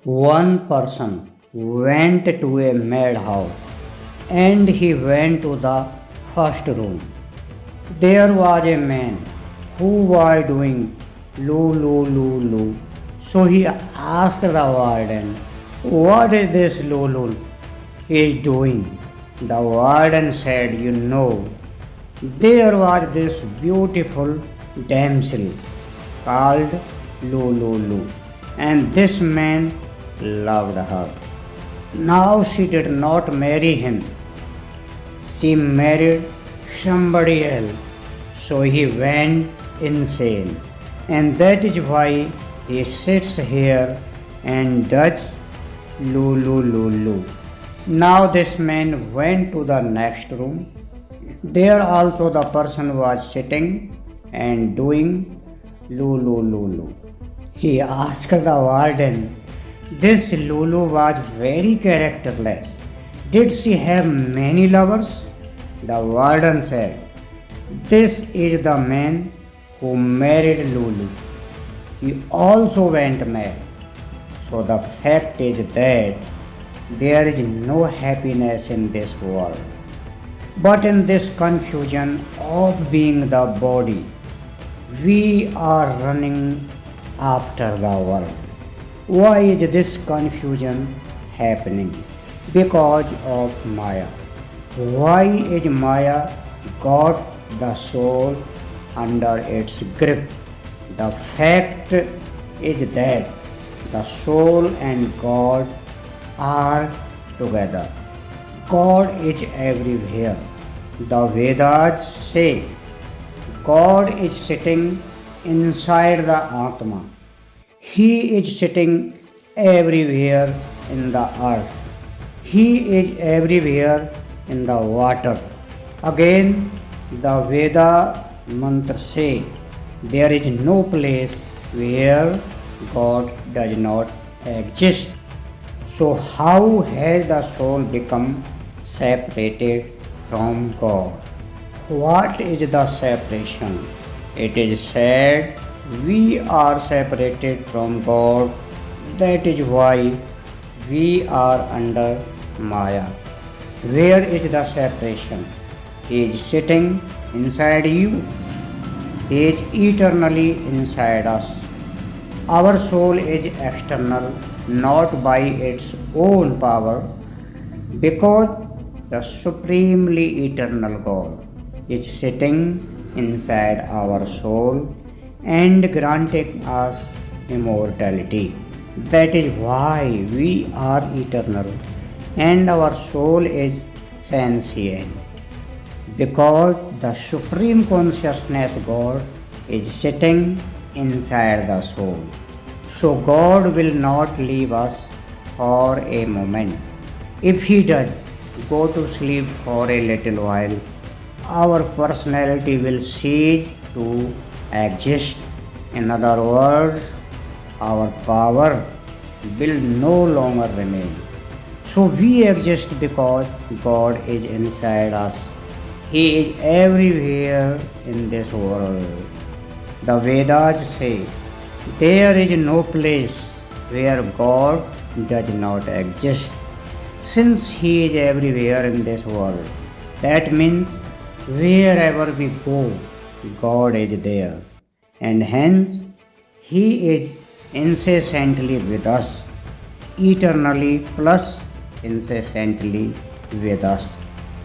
One person went to a madhouse and he went to the first room. There was a man who was doing loo loo loo loo. So he asked the warden, "What is this loo loo he is doing?" The warden said, there was this beautiful damsel called Lulu, and this man loved her. Now she did not marry him. She married somebody else. So he went insane. And that is why he sits here and does Lulu. Now this man went to the next room. There also the person was sitting and doing Lulu. He asked the warden, this Lulu was very characterless. Did she have many lovers? The warden said, this is the man who married Lulu. He also went mad. So the fact is that there is no happiness in this world. But in this confusion of being the body, we are running after the world. Why is this confusion happening? Because of Maya. Why is Maya got the soul under its grip? The fact is that the soul and God are together. God is everywhere. The Vedas say God is sitting inside the Atma. He is sitting everywhere in the earth. He is everywhere in the water. Again, the Veda mantra say there is no place where God does not exist. So how has the soul become separated from God? What is the separation? It is said we are separated from God. That is why we are under Maya. Where is the separation? He is sitting inside you. He is eternally inside us. Our soul is external, not by its own power, because the supremely eternal God is sitting inside our soul and granting us immortality. That is why we are eternal and our soul is sentient, because the supreme consciousness God is sitting inside the soul. So God will not leave us for a moment. If He does go to sleep for a little while, our personality will cease to exist. In other words, our power will no longer remain. So we exist because God is inside us. He is everywhere in this world. The Vedas say there is no place where God does not exist. Since He is everywhere in this world, that means wherever we go, God is there. And hence, He is incessantly with us, eternally plus incessantly with us.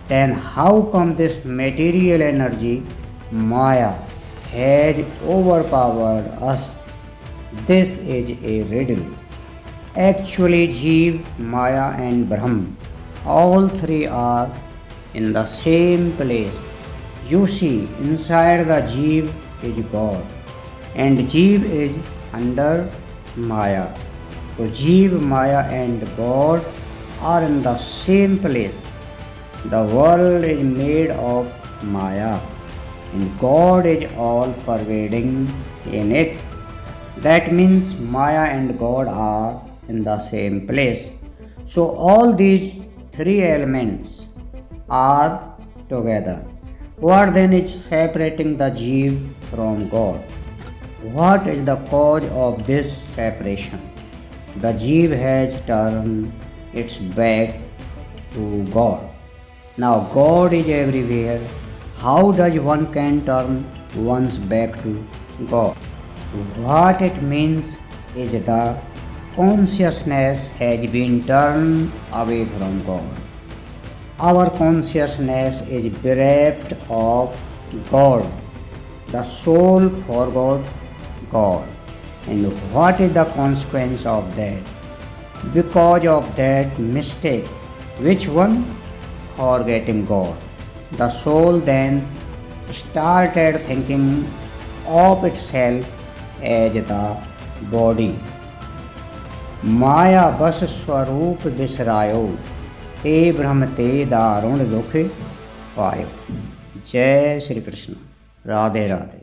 Then how come this material energy, Maya, has overpowered us? This is a riddle. Actually, Jeev, Maya and Brahm, all three are in the same place. You see, inside the Jeev is God, and Jeev is under Maya. So Jeev, Maya and God are in the same place. The world is made of Maya, and God is all pervading in it. That means Maya and God are in the same place. So all these three elements are together. What then is separating the Jeev from God? What is the cause of this separation? The jeev has turned its back to God. Now God is everywhere. How does one can turn one's back to God? What it means is the consciousness has been turned away from God. Our consciousness is bereft of God. The soul forgot God. And what is the consequence of that? Because of that mistake, which one? Forgetting God. The soul then started thinking of itself as the body. माया बस स्वरूप बिसरायो, ते ब्रह्म ते दारुण दुख पायो। जय श्री कृष्ण। राधे राधे।